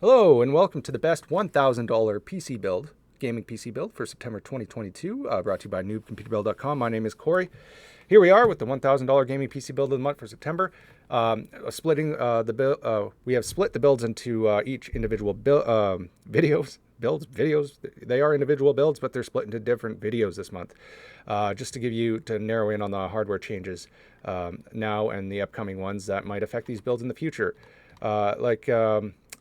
Hello and welcome to the best $1,000 PC build, gaming PC build for September 2022, brought to you by NewbComputerBuild.com. My name is Corey. Here we are with the $1,000 gaming PC build of the month for September. Splitting the build, we have split the builds into each individual videos. They are individual builds, but they're split into different videos this month. Just to narrow in on the hardware changes now and the upcoming ones that might affect these builds in the future.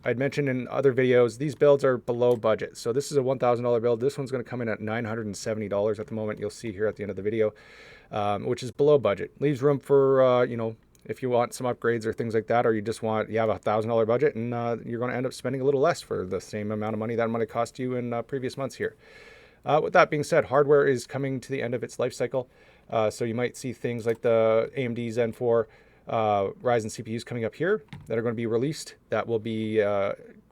I'd mentioned in other videos, these builds are below budget. So this is a $1,000 build. This one's going to come in at $970 at the moment. You'll see here at the end of the video, which is below budget. Leaves room for, if you want some upgrades or things like that, or you have a $1,000 budget and you're going to end up spending a little less for the same amount of money that might have cost you in previous months here. With that being said, hardware is coming to the end of its life cycle. So you might see things like the AMD Zen 4 Ryzen CPUs coming up here that are going to be released that will be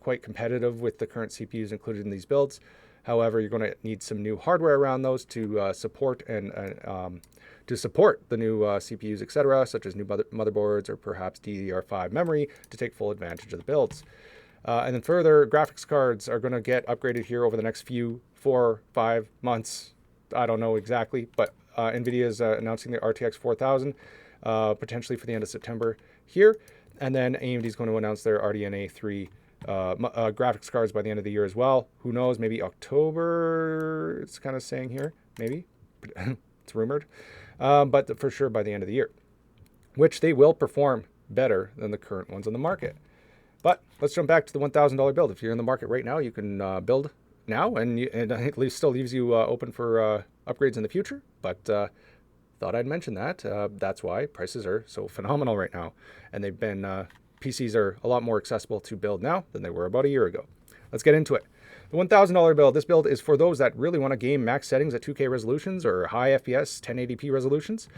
quite competitive with the current CPUs included in these builds. However, you're going to need some new hardware around those to support the new CPUs, etc., such as new motherboards or perhaps DDR5 memory to take full advantage of the builds. And then further, graphics cards are going to get upgraded here over the next 4-5 months. I don't know exactly, but NVIDIA is announcing the RTX 4000. Potentially for the end of September here. And then AMD is going to announce their RDNA 3 graphics cards by the end of the year as well. Who knows, maybe October, it's kind of saying here, maybe. It's rumored. But for sure by the end of the year, which they will perform better than the current ones on the market. But let's jump back to the $1,000 build. If you're in the market right now, you can build now, and at least still leaves you open for upgrades in the future. But thought I'd mention that. That's why prices are so phenomenal right now. And they've been, PCs are a lot more accessible to build now than they were about a year ago. Let's get into it. The $1,000 build. This build is for those that really want to game max settings at 2K resolutions or high FPS 1080p resolutions.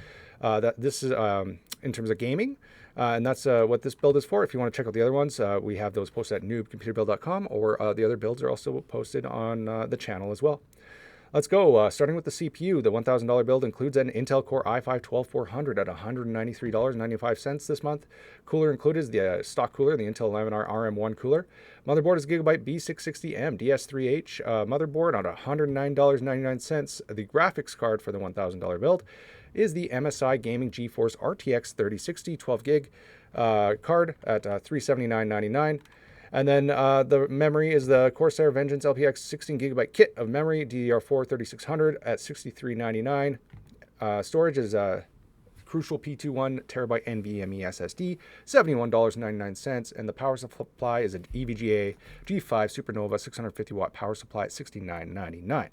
This is in terms of gaming. And that's what this build is for. If you want to check out the other ones, we have those posted at NewbComputerBuild.com, or the other builds are also posted on the channel as well. Let's go. Starting with the CPU, the $1,000 build includes an Intel Core i5-12400 at $193.95 this month. Cooler included is the stock cooler, the Intel 11R RM1 cooler. Motherboard is Gigabyte B660M DS3H motherboard at $109.99. The graphics card for the $1,000 build is the MSI Gaming GeForce RTX 3060 12 gig card at $379.99. And then the memory is the Corsair Vengeance LPX 16GB kit of memory, DDR4 3600 at $63.99. Storage is Crucial P2 1TB NVMe SSD, $71.99. And the power supply is an EVGA G5 Supernova 650 watt power supply at $69.99.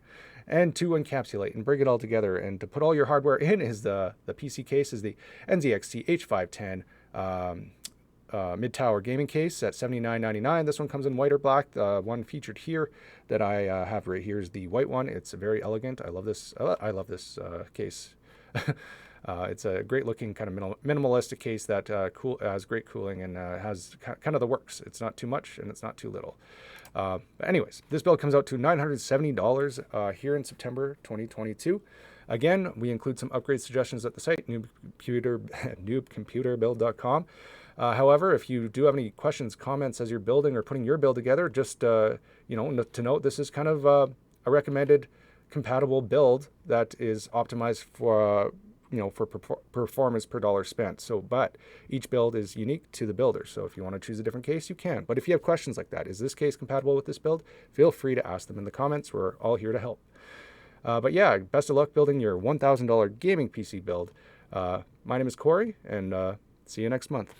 And to encapsulate and bring it all together and to put all your hardware in is the PC case is the NZXT H510 mid-tower gaming case at $79.99. This one comes in white or black. One featured here that I have right here is the white one. It's very elegant. I love this. I love this case. It's a great-looking kind of minimalistic case that has great cooling and has kind of the works. It's not too much and it's not too little. But anyways, this build comes out to $970 here in September 2022. Again, we include some upgrade suggestions at the site, NewbComputerBuild.com. However, if you do have any questions, comments as you're building or putting your build together, just to note, this is kind of a recommended compatible build that is optimized for performance per dollar spent. So, but each build is unique to the builder. So if you want to choose a different case, you can. But if you have questions like that, is this case compatible with this build? Feel free to ask them in the comments. We're all here to help. But yeah, best of luck building your $1,000 gaming PC build. My name is Corey, and see you next month.